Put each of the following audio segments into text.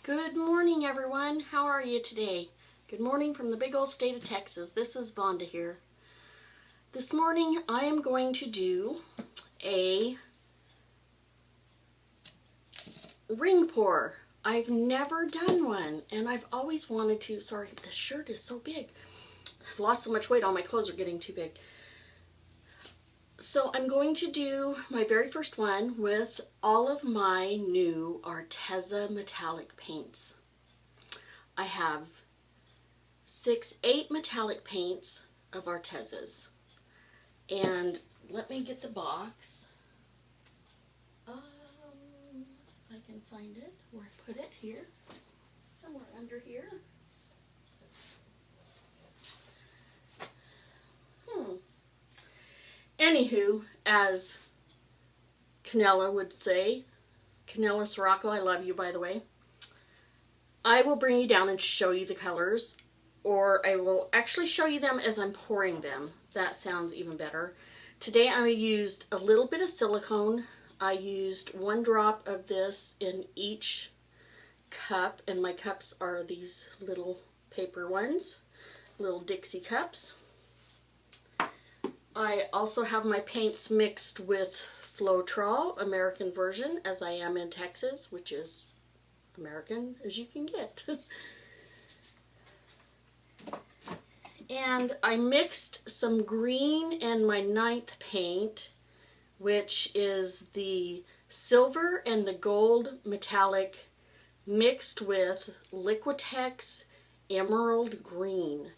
Good morning, everyone. How are you today? Good morning from the big old state of Texas. This is Vonda here. This morning I am going to do a ring pour. I've never done one and I've always wanted to. Sorry, this shirt is so big. I've lost so much weight, all my clothes are getting too big. So I'm going to do my very first one with all of my new Arteza metallic paints. I have 8 metallic paints of Artezas. And let me get the box. If I can find it, where I put it here, somewhere under here. Anywho, as Canella would say, Canella Sirocco, I love you, by the way. I will bring you down and show you the colors, or I will actually show you them as I'm pouring them. That sounds even better. Today I used a little bit of silicone. I used 1 drop of this in each cup, and my cups are these little paper ones, little Dixie cups. I also have my paints mixed with Floetrol, American version, as I am in Texas, which is American as you can get. And I mixed some green in my 9th paint, which is the silver and the gold metallic mixed with Liquitex Emerald Green.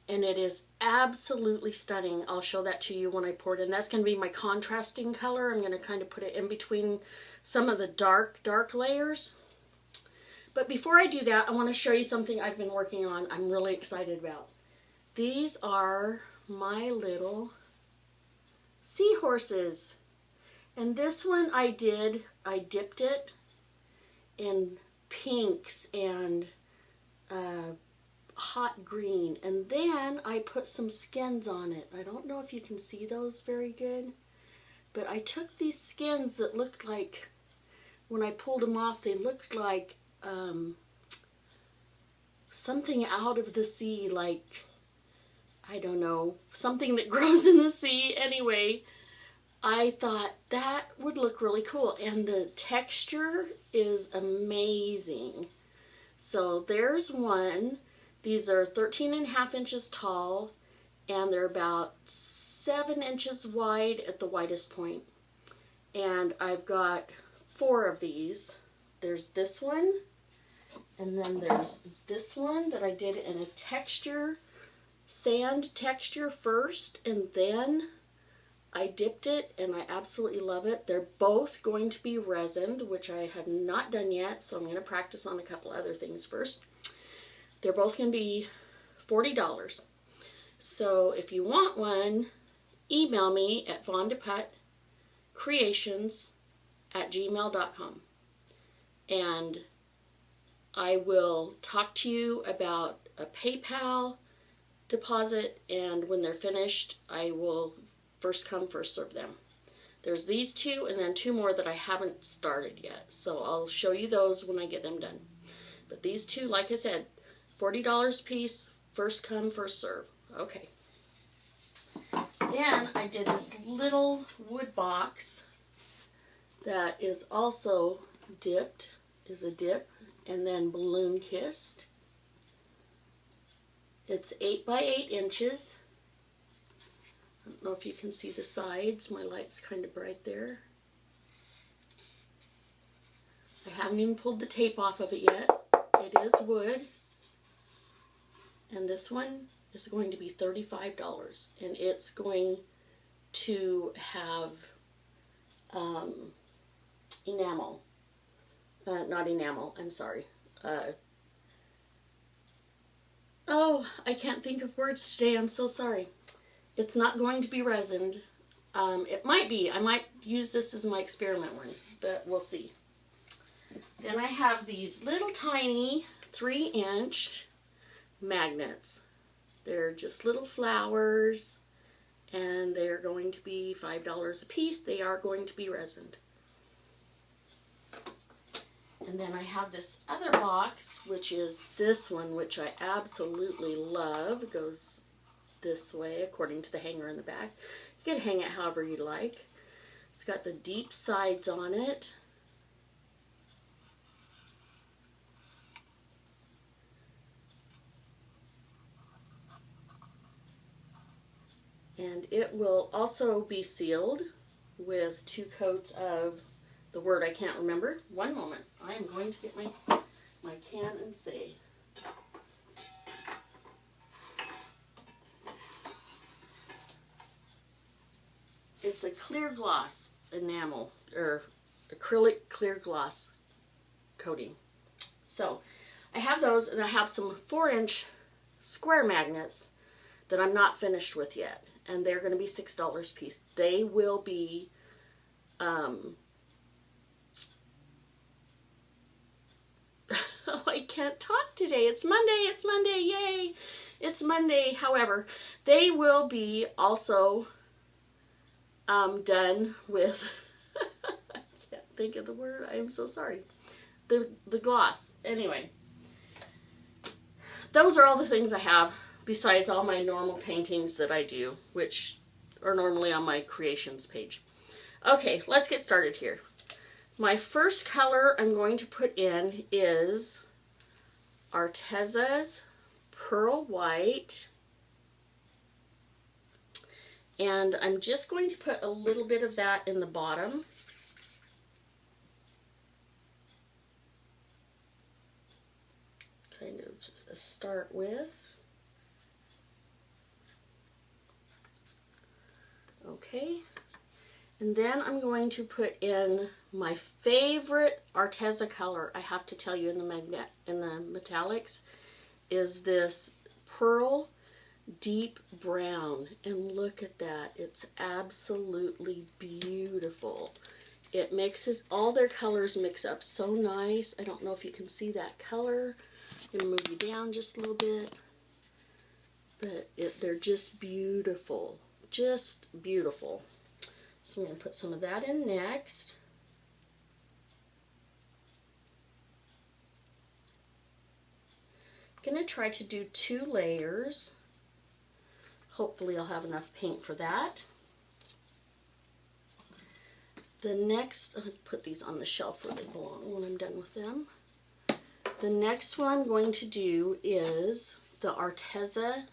And it is absolutely stunning. I'll show that to you when I pour it in. That's going to be my contrasting color. I'm going to kind of put it in between some of the dark layers. But before I do that, I want to show you something I've been working on I'm really excited about. These are my little seahorses. And this one I dipped it in pinks and hot green, and then I put some skins on it. I don't know if you can see those very good, but I took these skins that looked like, when I pulled them off, they looked like something out of the sea, like, I don't know, something that grows in the sea. Anyway, I thought that would look really cool, and the texture is amazing. So there's one. These are 13.5 inches tall, and they're about 7 inches wide at the widest point. And I've got 4 of these. There's this one, and then there's this one that I did in a texture, sand texture first, and then I dipped it, and I absolutely love it. They're both going to be resined, which I have not done yet, so I'm going to practice on a couple other things first. They're both going to be $40. So if you want one, email me at vondaputtcreations@gmail.com. And I will talk to you about a PayPal deposit, and when they're finished, I will first come, first serve them. There's these 2 and then 2 more that I haven't started yet. So I'll show you those when I get them done. But these 2, like I said, $40 a piece, first come, first serve. Okay. Then I did this little wood box that is also dipped, is a dip, and then balloon kissed. It's 8 by 8 inches. I don't know if you can see the sides. My light's kind of bright there. I haven't even pulled the tape off of it yet. It is wood. And this one is going to be $35, and it's going to have enamel. Not enamel, I'm sorry. Oh, I can't think of words today, I'm so sorry. It's not going to be resined. It might be. I might use this as my experiment one, but we'll see. Then I have these little tiny 3-inch magnets. They're just little flowers, and they're going to be $5 a piece. They are going to be resined. And then I have this other box, which is this one, which I absolutely love. It goes this way according to the hanger in the back. You can hang it however you like. It's got the deep sides on it. And it will also be sealed with 2 coats of the word I can't remember. One moment. I am going to get my can and say. It's a clear gloss enamel, or acrylic clear gloss coating. So I have those, and I have some 4-inch square magnets that I'm not finished with yet. And they're going to be $6 a piece. They will be oh, I can't talk today. It's Monday, yay! It's Monday. However, they will be also done with I can't think of the word. I am so sorry. The gloss. Anyway, those are all the things I have, besides all my normal paintings that I do, which are normally on my creations page. Okay, let's get started here. My first color I'm going to put in is Arteza's Pearl White. And I'm just going to put a little bit of that in the bottom. Kind of just a start with. Okay, and then I'm going to put in my favorite Arteza color, I have to tell you, in the metallics, is this pearl deep brown. And look at that, it's absolutely beautiful. It mixes, all their colors mix up so nice. I don't know if you can see that color. I'm going to move you down just a little bit, but they're just beautiful. Just beautiful. So I'm going to put some of that in next. I'm going to try to do 2 layers. Hopefully I'll have enough paint for that. The next, I'll put these on the shelf where they belong when I'm done with them. The next one I'm going to do is the Arteza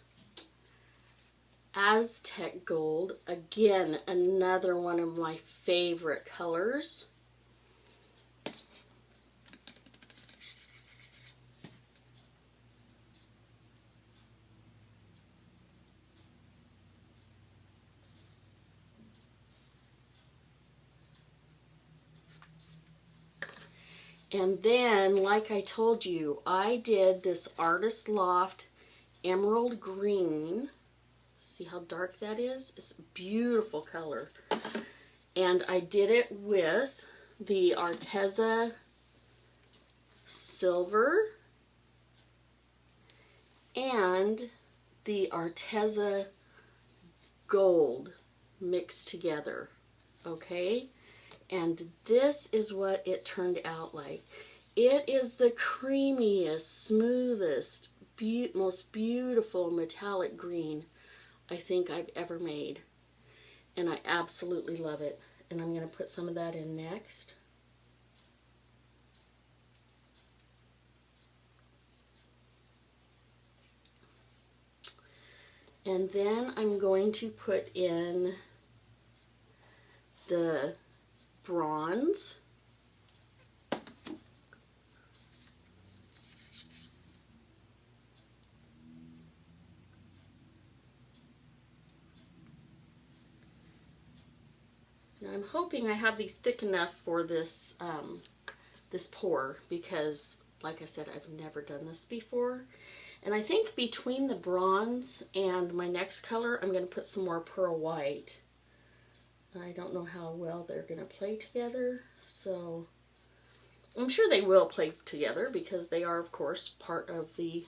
Aztec Gold. Again, another one of my favorite colors. And then, like I told you, I did this Artist Loft Emerald Green. See how dark that is? It's a beautiful color. And I did it with the Arteza Silver and the Arteza Gold mixed together. Okay? And this is what it turned out like. It is the creamiest, smoothest, most beautiful metallic green I think I've ever made. And I absolutely love it. And I'm going to put some of that in next. And then I'm going to put in the bronze. Now I'm hoping I have these thick enough for this this pour, because like I said, I've never done this before. And I think between the bronze and my next color, I'm going to put some more pearl white. I don't know how well they're going to play together, so I'm sure they will play together because they are, of course, part of the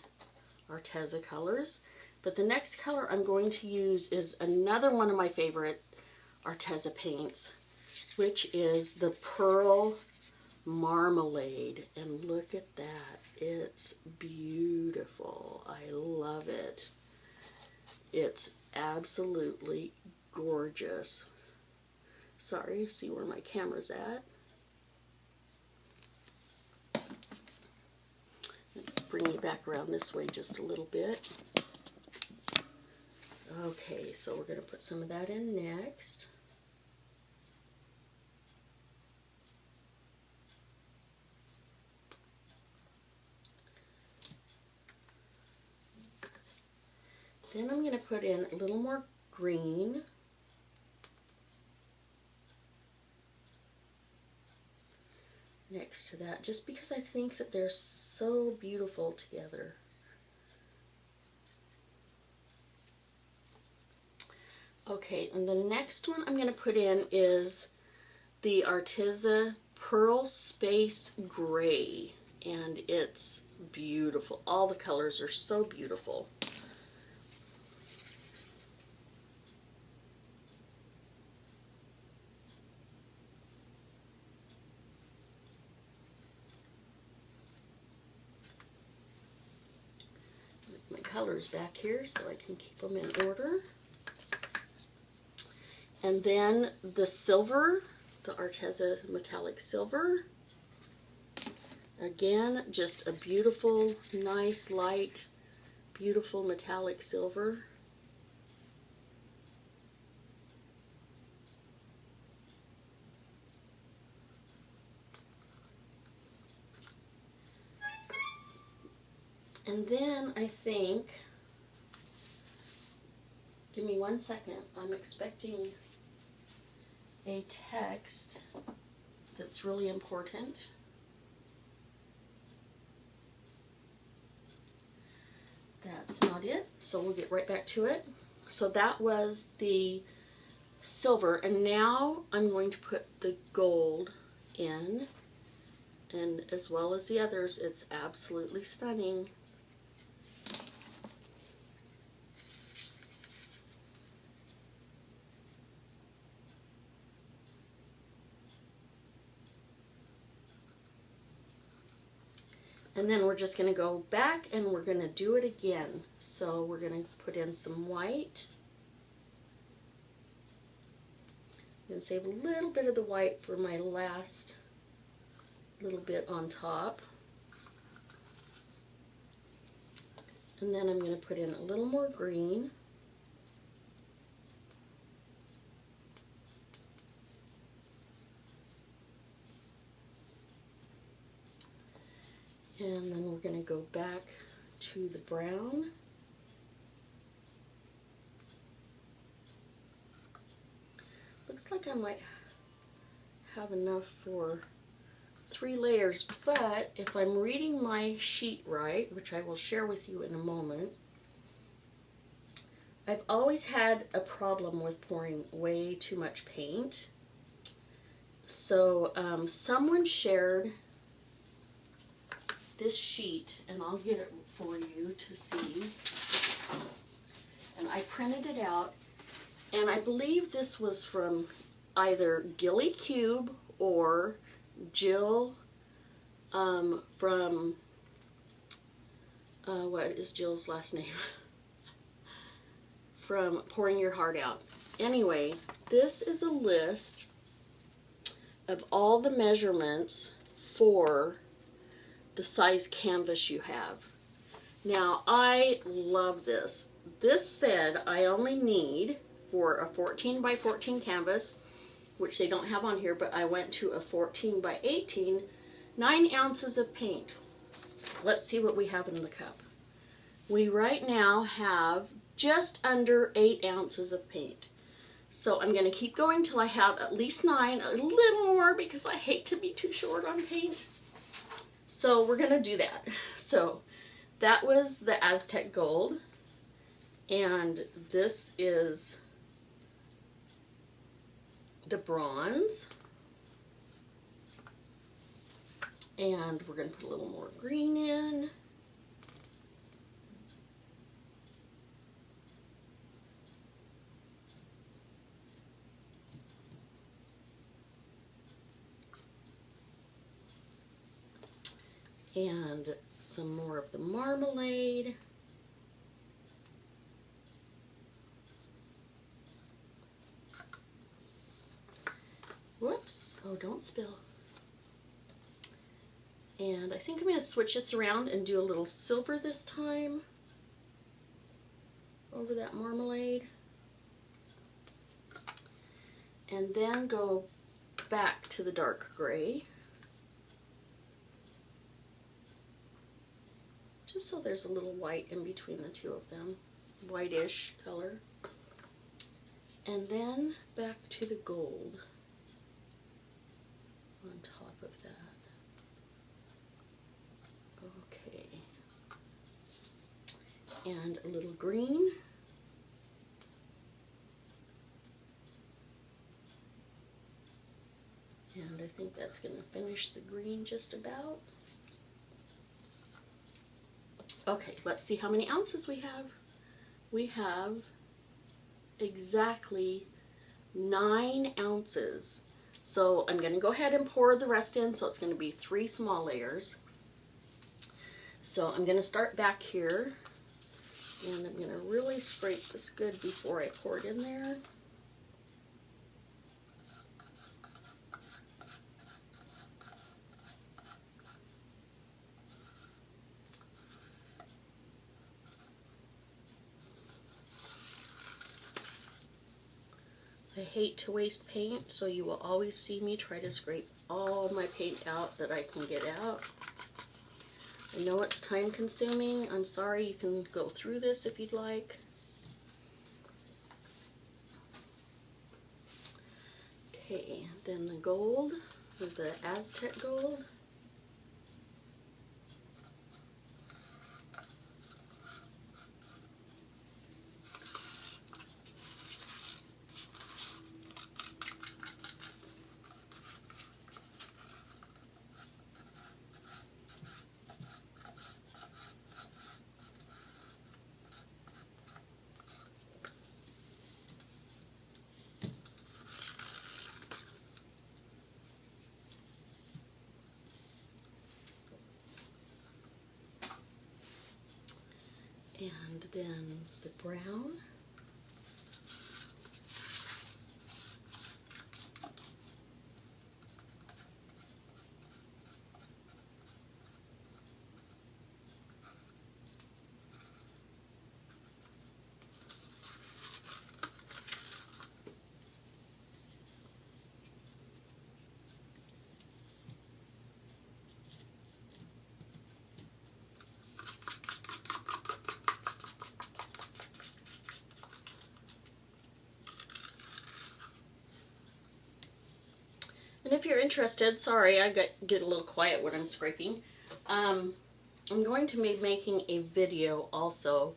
Arteza colors. But the next color I'm going to use is another one of my favorite Arteza paints, which is the Pearl marmalade, and look at that. It's beautiful. I love it. It's absolutely gorgeous. Sorry, see where my camera's at. Bring you back around this way just a little bit. Okay, so we're going to put some of that in next. Then I'm going to put in a little more green. Next to that, just because I think that they're so beautiful together. Okay, and the next one I'm going to put in is the Arteza Pearl Space Gray, and it's beautiful. All the colors are so beautiful. My colors back here so I can keep them in order. And then the silver, the Arteza metallic silver. Again, just a beautiful, nice, light, beautiful metallic silver. And then I think, give me 1 second, I'm expecting a text that's really important. That's not it, so we'll get right back to it. So that was the silver, and now I'm going to put the gold in, and as well as the others, it's absolutely stunning. And then we're just going to go back and we're going to do it again. So we're going to put in some white. I'm going to save a little bit of the white for my last little bit on top. And then I'm going to put in a little more green. And then we're going to go back to the brown. Looks like I might have enough for 3 layers, but if I'm reading my sheet right, which I will share with you in a moment, I've always had a problem with pouring way too much paint. So someone shared this sheet, and I'll get it for you to see. And I printed it out, and I believe this was from either Gilly Cube or Jill from, what is Jill's last name? From Pouring Your Heart Out. Anyway, this is a list of all the measurements for the size canvas you have. Now, I love this. This said I only need, for a 14 by 14 canvas, which they don't have on here, but I went to a 14 by 18, 9 ounces of paint. Let's see what we have in the cup. We right now have just under 8 ounces of paint. So I'm going to keep going till I have at least 9, a little more because I hate to be too short on paint. So we're going to do that. So that was the Aztec Gold, and this is the bronze, and we're going to put a little more green in. And some more of the marmalade. Whoops. Oh, don't spill. And I think I'm going to switch this around and do a little silver this time over that marmalade. And then go back to the dark gray. Just so there's a little white in between the two of them. Whitish color. And then back to the gold on top of that. Okay. And a little green. And I think that's going to finish the green just about. Okay, let's see how many ounces we have. We have exactly 9 ounces. So I'm going to go ahead and pour the rest in, so it's going to be 3 small layers. So I'm going to start back here, and I'm going to really scrape this good before I pour it in there. I hate to waste paint, so you will always see me try to scrape all my paint out that I can get out. I know it's time consuming. I'm sorry, you can go through this if you'd like. Okay, then the gold, or the Aztec gold. And then the brown. And if you're interested, sorry, I get a little quiet when I'm scraping. I'm going to be making a video also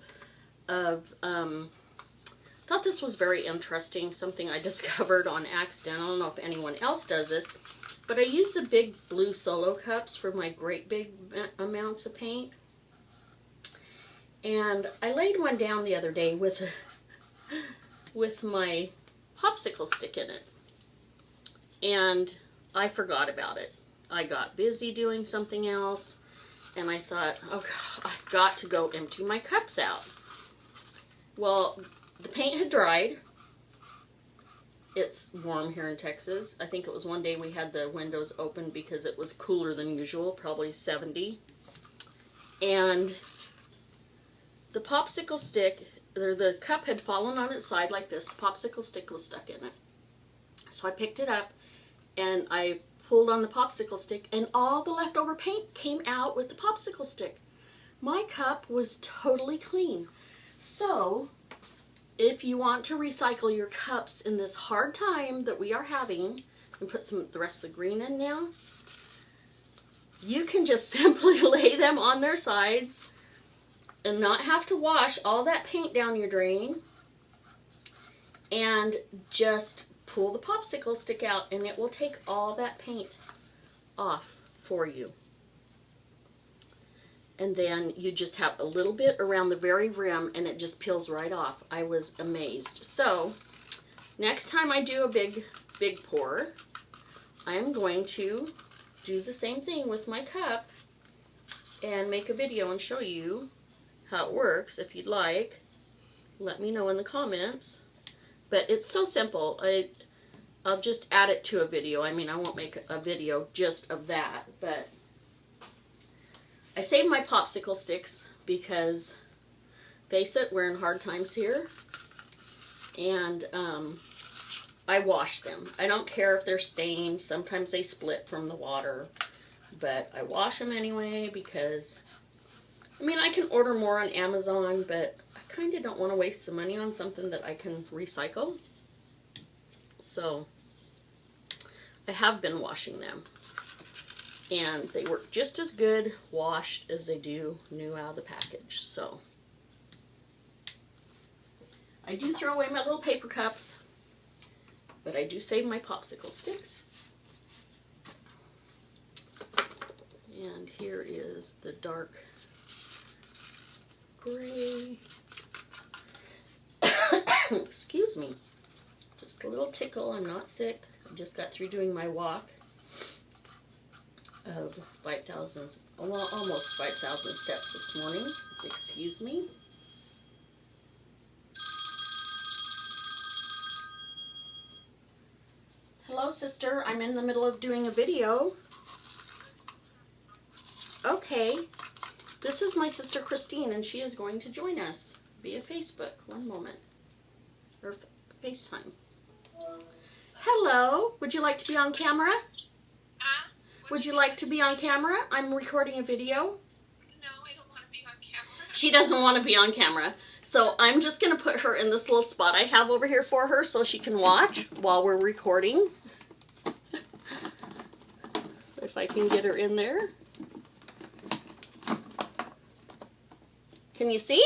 of, thought this was very interesting, something I discovered on accident. I don't know if anyone else does this, but I use the big blue solo cups for my great big amounts of paint. And I laid one down the other day with my popsicle stick in it. And I forgot about it. I got busy doing something else, and I thought, oh God, I've got to go empty my cups out. Well, the paint had dried. It's warm here in Texas. I think it was one day we had the windows open because it was cooler than usual, probably 70. And the popsicle stick, the cup had fallen on its side like this. The popsicle stick was stuck in it. So I picked it up, and I pulled on the popsicle stick, and all the leftover paint came out with the popsicle stick. My cup was totally clean. So, if you want to recycle your cups in this hard time that we are having, and put the rest of the green in now, you can just simply lay them on their sides and not have to wash all that paint down your drain, and just pull the popsicle stick out, and it will take all that paint off for you. And then you just have a little bit around the very rim, and it just peels right off. I was amazed. So next time I do a big pour, I am going to do the same thing with my cup and make a video and show you how it works. If you'd like, let me know in the comments. But it's so simple. I'll just add it to a video. I mean, I won't make a video just of that, but I saved my popsicle sticks because, face it, we're in hard times here, and I wash them. I don't care if they're stained. Sometimes they split from the water, but I wash them anyway because, I mean, I can order more on Amazon, but I kind of don't want to waste the money on something that I can recycle. So I have been washing them, and they work just as good washed as they do new out of the package. So I do throw away my little paper cups, but I do save my popsicle sticks. And here is the dark gray. Excuse me. Just a little tickle. I'm not sick. I just got through doing my walk of 5,000, well, almost 5,000 steps this morning. Excuse me. Hello, sister. I'm in the middle of doing a video. Okay. This is my sister Christine, and she is going to join us via Facebook. One moment. Or FaceTime. Hello. Would you like to be on camera? Would you like to be on camera? I'm recording a video. No, I don't want to be on camera. She doesn't want to be on camera. So I'm just going to put her in this little spot I have over here for her so she can watch while we're recording. If I can get her in there. Can you see?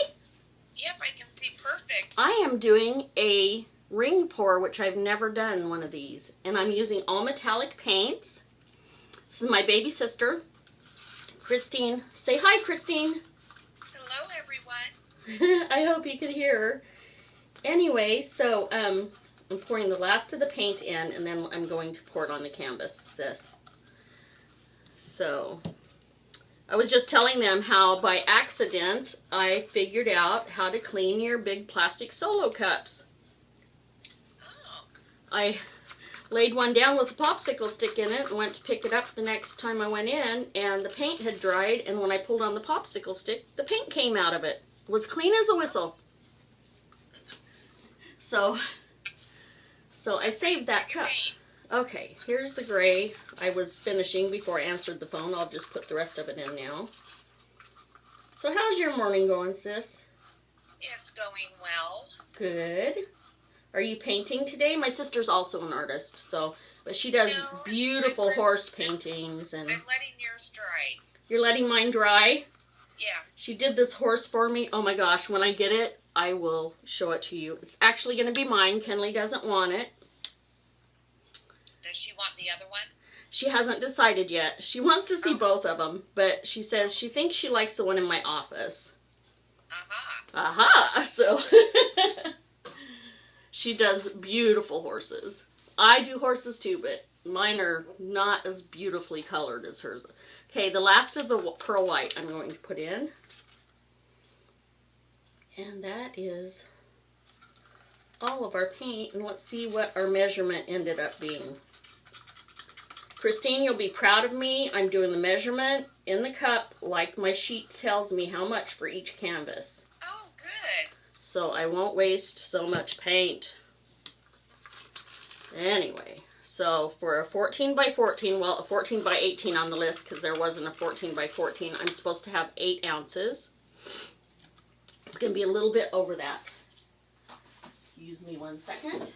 Yep, I can see perfect. I am doing a ring pour, which I've never done one of these. And I'm using all metallic paints. This is my baby sister, Christine. Say hi, Christine. Hello, everyone. I hope you could hear her. Anyway, so I'm pouring the last of the paint in, and then I'm going to pour it on the canvas. So I was just telling them how by accident I figured out how to clean your big plastic Solo cups. Oh. I laid one down with a popsicle stick in it and went to pick it up the next time I went in, and the paint had dried, and when I pulled on the popsicle stick, the paint came out of it. It was clean as a whistle. So I saved that cup. Okay, here's the gray I was finishing before I answered the phone. I'll just put the rest of it in now. So how's your morning going, sis? It's going well. Good. Are you painting today? My sister's also an artist, but she does beautiful horse paintings. And I'm letting yours dry. You're letting mine dry? Yeah. She did this horse for me. Oh my gosh, when I get it, I will show it to you. It's actually going to be mine. Kenley doesn't want it. Does she want the other one? She hasn't decided yet. She wants to see both of them, but she says she thinks she likes the one in my office. Aha! So she does beautiful horses. I do horses too, but mine are not as beautifully colored as hers. Okay, the last of the pearl white I'm going to put in. And that is all of our paint. And let's see what our measurement ended up being. Christine, you'll be proud of me. I'm doing the measurement in the cup like my sheet tells me how much for each canvas. Oh, good. So I won't waste so much paint. Anyway, so for a 14 by 14, well, a 14 by 18 on the list because there wasn't a 14 by 14, I'm supposed to have 8 ounces. It's going to be a little bit over that. Excuse me one second.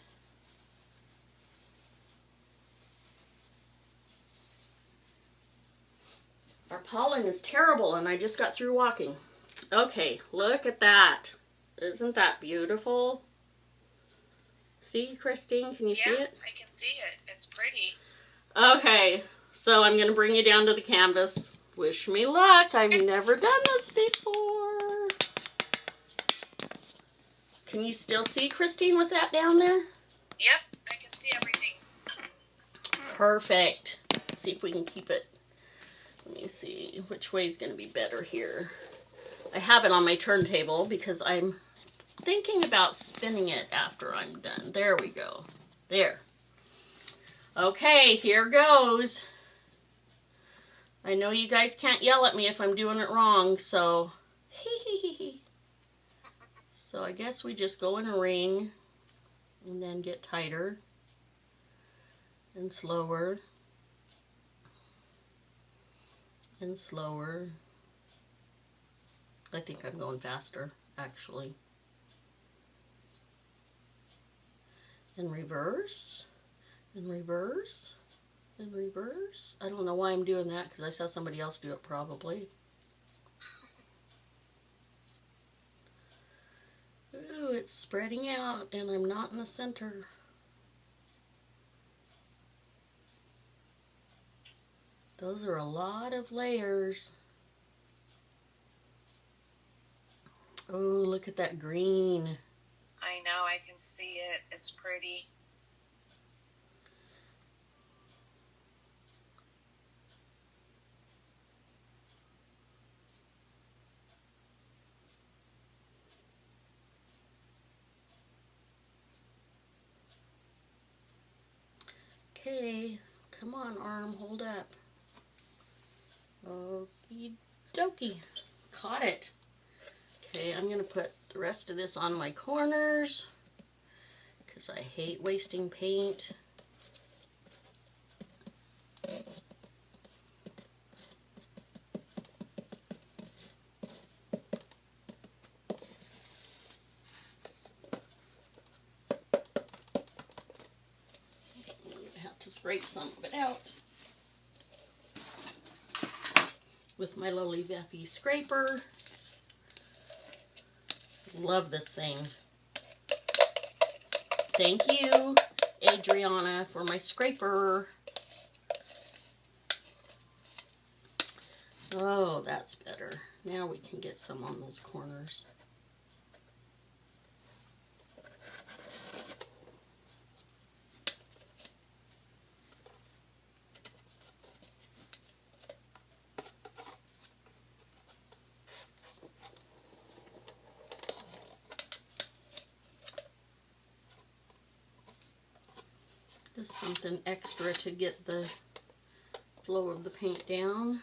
Our pollen is terrible, and I just got through walking. Okay, look at that. Isn't that beautiful? See, Christine, can you see it? I can see it. It's pretty. Okay, so I'm going to bring you down to the canvas. Wish me luck. I've never done this before. Can you still see, Christine, with that down there? Yep, I can see everything. Perfect. Let's see if we can keep it. Let me see which way is going to be better here. I have it on my turntable because I'm thinking about spinning it after I'm done. There we go. There. Okay, here goes. I know you guys can't yell at me if I'm doing it wrong, so so I guess we just go in a ring and then get tighter and slower and slower. I think I'm going faster, actually. And reverse, and reverse, and reverse. I don't know why I'm doing that, because I saw somebody else do it probably. Ooh, it's spreading out, and I'm not in the center. Those are a lot of layers. Oh, look at that green. I know, I can see it. It's pretty. Okay, come on, arm, hold up. Okie dokie. Caught it. Okay, I'm going to put the rest of this on my corners because I hate wasting paint. To scrape some of it out with my Lowly Veffy scraper. Love this thing. Thank you, Adriana, for my scraper. Oh, that's better. Now we can get some on those corners. Just something extra to get the flow of the paint down.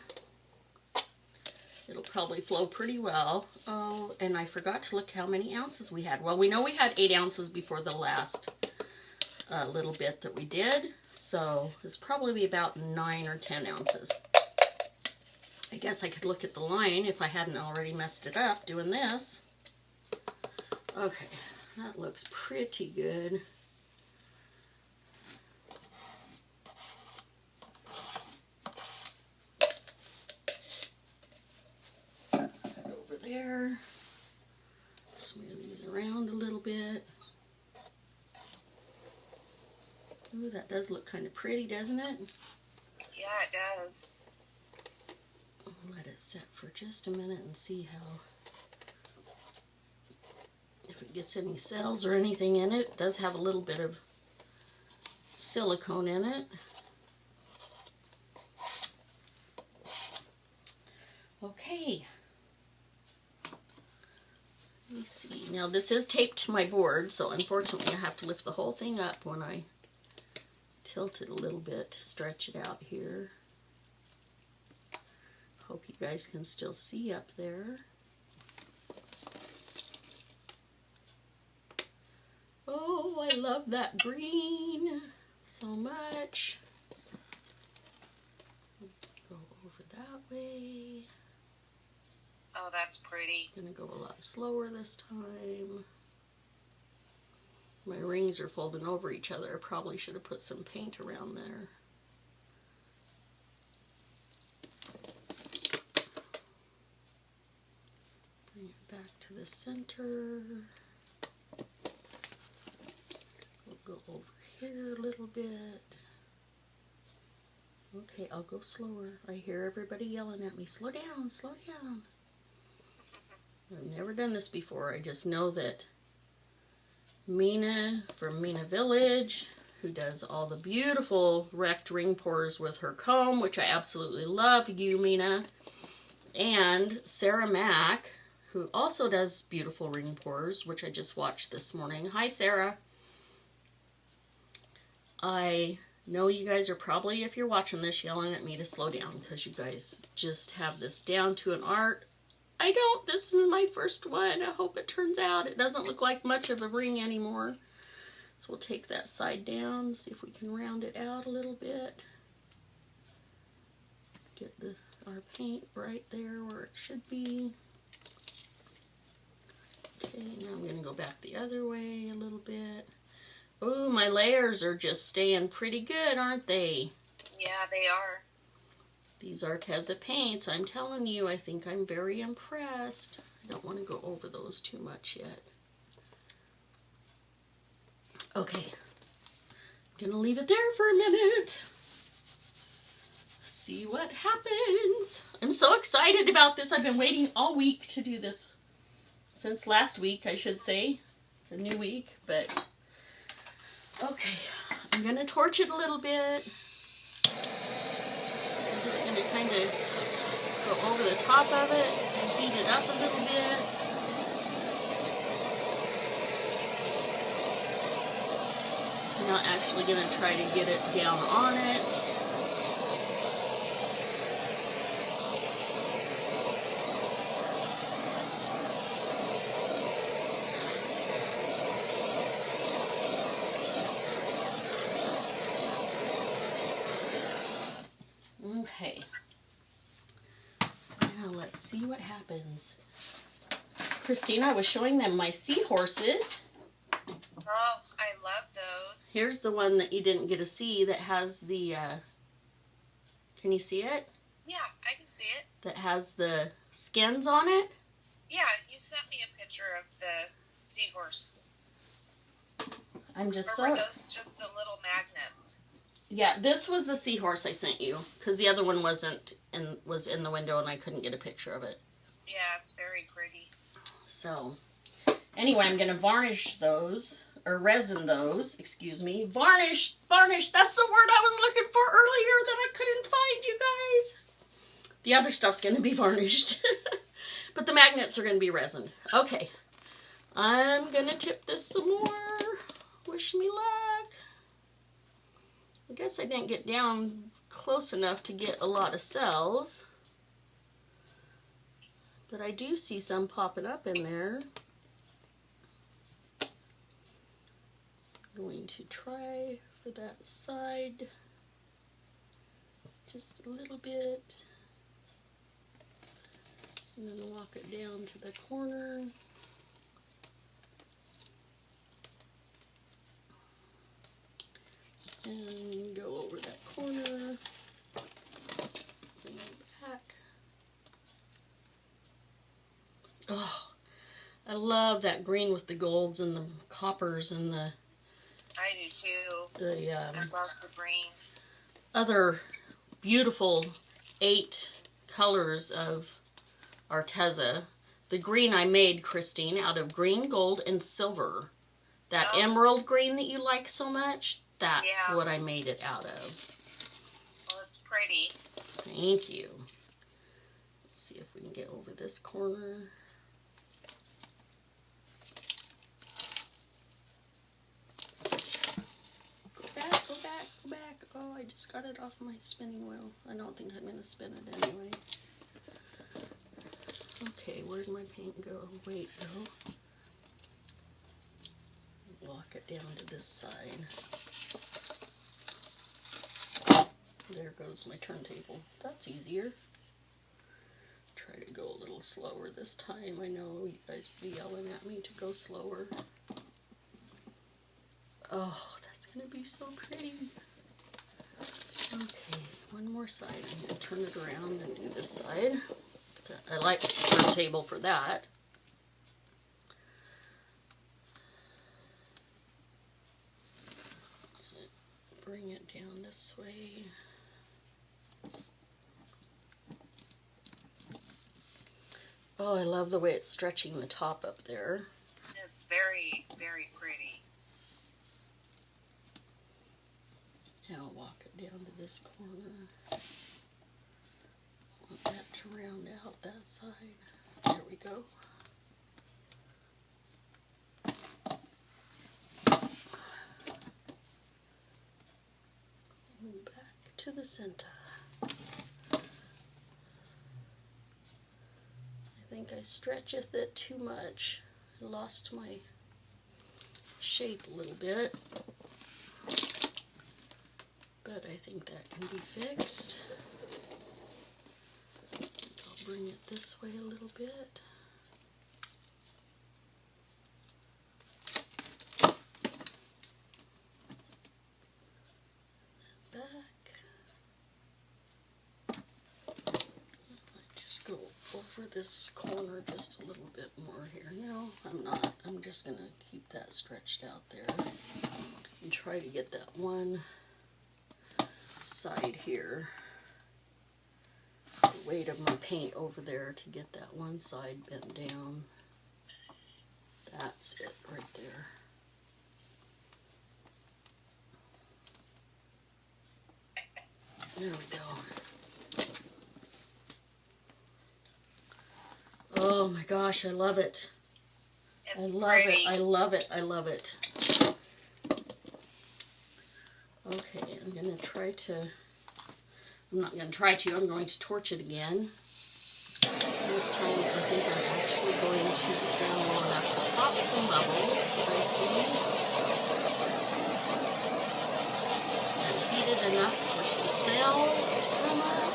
It'll probably flow pretty well. Oh, and I forgot to look how many ounces we had. Well, we know we had 8 ounces before the last little bit that we did. So it's probably about 9 or 10 ounces. I guess I could look at the line if I hadn't already messed it up doing this. Okay, that looks pretty good. There. Smear these around a little bit. Ooh, that does look kind of pretty, doesn't it? Yeah, it does. I'll let it set for just a minute and see how, if it gets any cells or anything in it. It does have a little bit of silicone in it. Okay. Let me see. Now this is taped to my board, so unfortunately I have to lift the whole thing up when I tilt it a little bit to stretch it out here. Hope you guys can still see up there. Oh, I love that green so much. Go over that way. Oh, that's pretty. I'm gonna go a lot slower this time. My rings are folding over each other. I probably should have put some paint around there. Bring it back to the center. We'll go over here a little bit. Okay, I'll go slower. I hear everybody yelling at me, slow down, slow down. I've never done this before. I just know that Mina from Mina Village who does all the beautiful wrecked ring pours with her comb, which I absolutely love. You, Mina. And Sarah Mack, who also does beautiful ring pours, which I just watched this morning. Hi, Sarah. I know you guys are probably, if you're watching this, yelling at me to slow down because you guys just have this down to an art. I don't. This is my first one. I hope it turns out. It doesn't look like much of a ring anymore. So we'll take that side down, see if we can round it out a little bit. Get our paint right there where it should be. Okay, now I'm going to go back the other way a little bit. Oh, my layers are just staying pretty good, aren't they? Yeah, they are. These Arteza paints, I'm telling you, I think I'm very impressed. I don't want to go over those too much yet. Okay, I'm going to leave it there for a minute. See what happens. I'm so excited about this. I've been waiting all week to do this. Since last week, I should say. It's a new week, but okay. I'm going to torch it a little bit. I'm just going to kind of go over the top of it and heat it up a little bit. I'm not actually going to try to get it down on it. Okay. Now let's see what happens. Christina was showing them my seahorses. Oh, I love those. Here's the one that you didn't get to see that has the, can you see it? Yeah, I can see it. That has the skins on it. Yeah, you sent me a picture of the seahorse. I'm just or were those just the little magnets? Yeah, this was the seahorse I sent you, because the other one was in the window and I couldn't get a picture of it. Yeah, it's very pretty. So, anyway, I'm going to varnish those, or resin those, excuse me. Varnish, that's the word I was looking for earlier that I couldn't find, you guys. The other stuff's going to be varnished, but the magnets are going to be resin. Okay, I'm going to tip this some more. Wish me luck. I guess I didn't get down close enough to get a lot of cells. But I do see some popping up in there. I'm going to try for that side just a little bit. And then walk it down to the corner. And go over that corner, bring it back. Oh, I love that green with the golds and the coppers and the... I do too. I love the green. Other beautiful 8 colors of Arteza. The green I made, Christine, out of green, gold, and silver. That emerald green that you like so much. That's what I made it out of. Well, it's pretty. Thank you. Let's see if we can get over this corner. Go back, go back, go back. Oh, I just got it off my spinning wheel. I don't think I'm going to spin it anyway. Okay, where'd my paint go? Wait, no. Walk it down to this side. There goes my turntable. That's easier. Try to go a little slower this time. I know you guys will be yelling at me to go slower. Oh, that's going to be so pretty. Okay, one more side. I'm going to turn it around and do this side. I like the turntable for that. Bring it down this way. Oh, I love the way it's stretching the top up there. It's very, very pretty. Now walk it down to this corner. Want that to round out that side. There we go. And back to the center. I think I stretcheth it too much. I lost my shape a little bit. But I think that can be fixed. I'll bring it this way a little bit. Back. I just go over this corner just a little bit more here. No, I'm not. I'm just going to keep that stretched out there and try to get that one side here, the weight of my paint over there to get that one side bent down. That's it right there. There we go. Oh my gosh, I love it. It's I love pretty. it. I love it. I love it. Okay, I'm going to try to, I'm not going to try to, I'm going to torch it again. This time I think I'm actually going to get down low enough to pop some bubbles that I see. And heated enough for some sails to come up.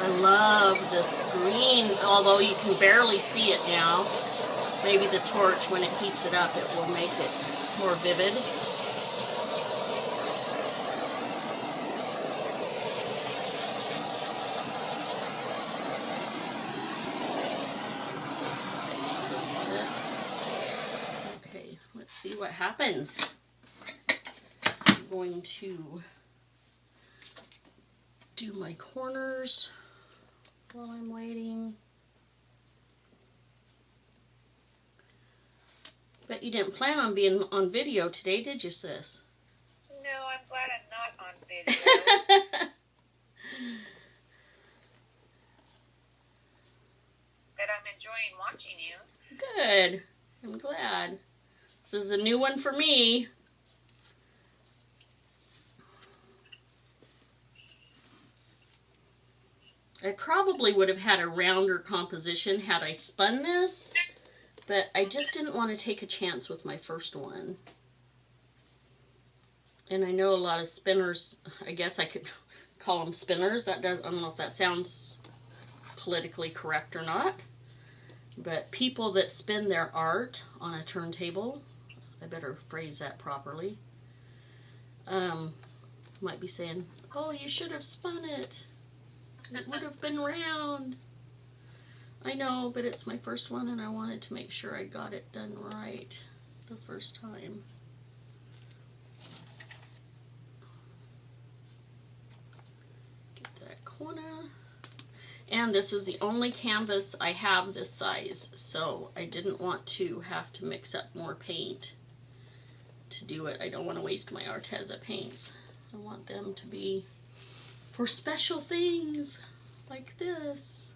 I love this green, although you can barely see it now. Maybe the torch, when it heats it up, it will make it more vivid. Okay, let's see what happens. I'm going to do my corners while I'm waiting. Bet you didn't plan on being on video today, did you, sis? No, I'm glad I'm not on video. That I'm enjoying watching you. Good. I'm glad. This is a new one for me. I probably would have had a rounder composition had I spun this. But I just didn't want to take a chance with my first one. And I know a lot of spinners, I guess I could call them spinners. I don't know if that sounds politically correct or not. But people that spin their art on a turntable, I better phrase that properly, might be saying, oh, you should have spun it. It would have been round. I know, but it's my first one and I wanted to make sure I got it done right the first time. Get that corner. And this is the only canvas I have this size, so I didn't want to have to mix up more paint to do it. I don't want to waste my Arteza paints. I want them to be for special things like this.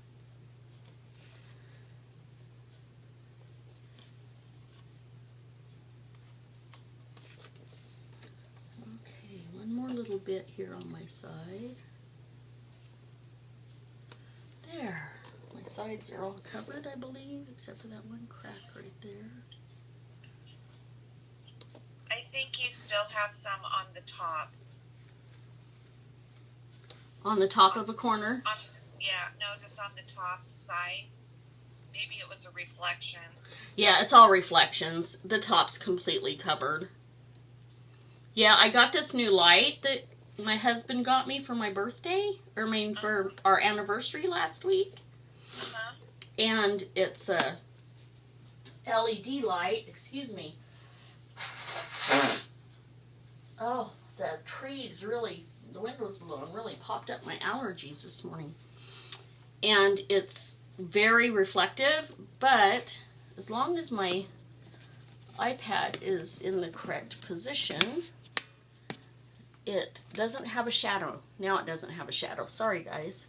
One more little bit here on my side. There. My sides are all covered, I believe, except for that one crack right there. I think you still have some on the top. On the top of a corner? Yeah, no, just on the top side. Maybe it was a reflection. Yeah, it's all reflections. The top's completely covered. Yeah, I got this new light that my husband got me for my birthday, or for our anniversary last week. And it's a LED light. Excuse me. Oh, the trees really, the wind was blowing, really popped up my allergies this morning. And it's very reflective, but as long as my iPad is in the correct position, it doesn't have a shadow. Now it doesn't have a shadow. Sorry, guys.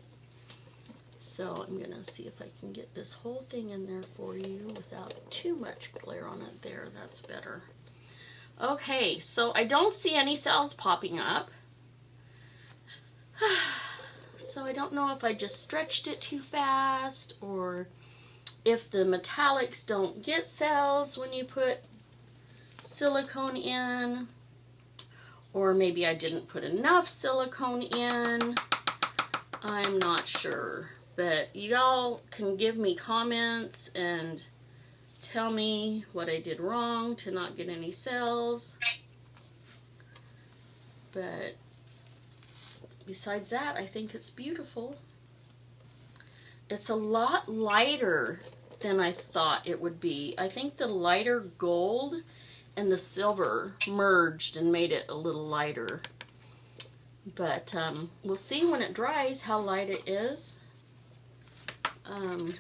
So I'm gonna see if I can get this whole thing in there for you without too much glare on it. There, that's better. Okay, so I don't see any cells popping up. So I don't know if I just stretched it too fast or if the metallics don't get cells when you put silicone in, or maybe I didn't put enough silicone in. I'm not sure, but y'all can give me comments and tell me what I did wrong to not get any cells. But besides that, I think it's beautiful. It's a lot lighter than I thought it would be. I think the lighter gold and the silver merged and made it a little lighter. But we'll see when it dries how light it is. I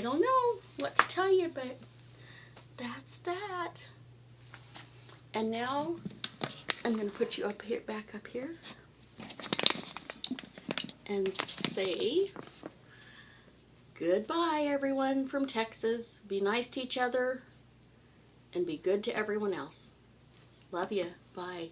don't know what to tell you, but that's that. And now I'm going to put you up here, back up here, and say goodbye, everyone from Texas. Be nice to each other and be good to everyone else. Love you. Bye.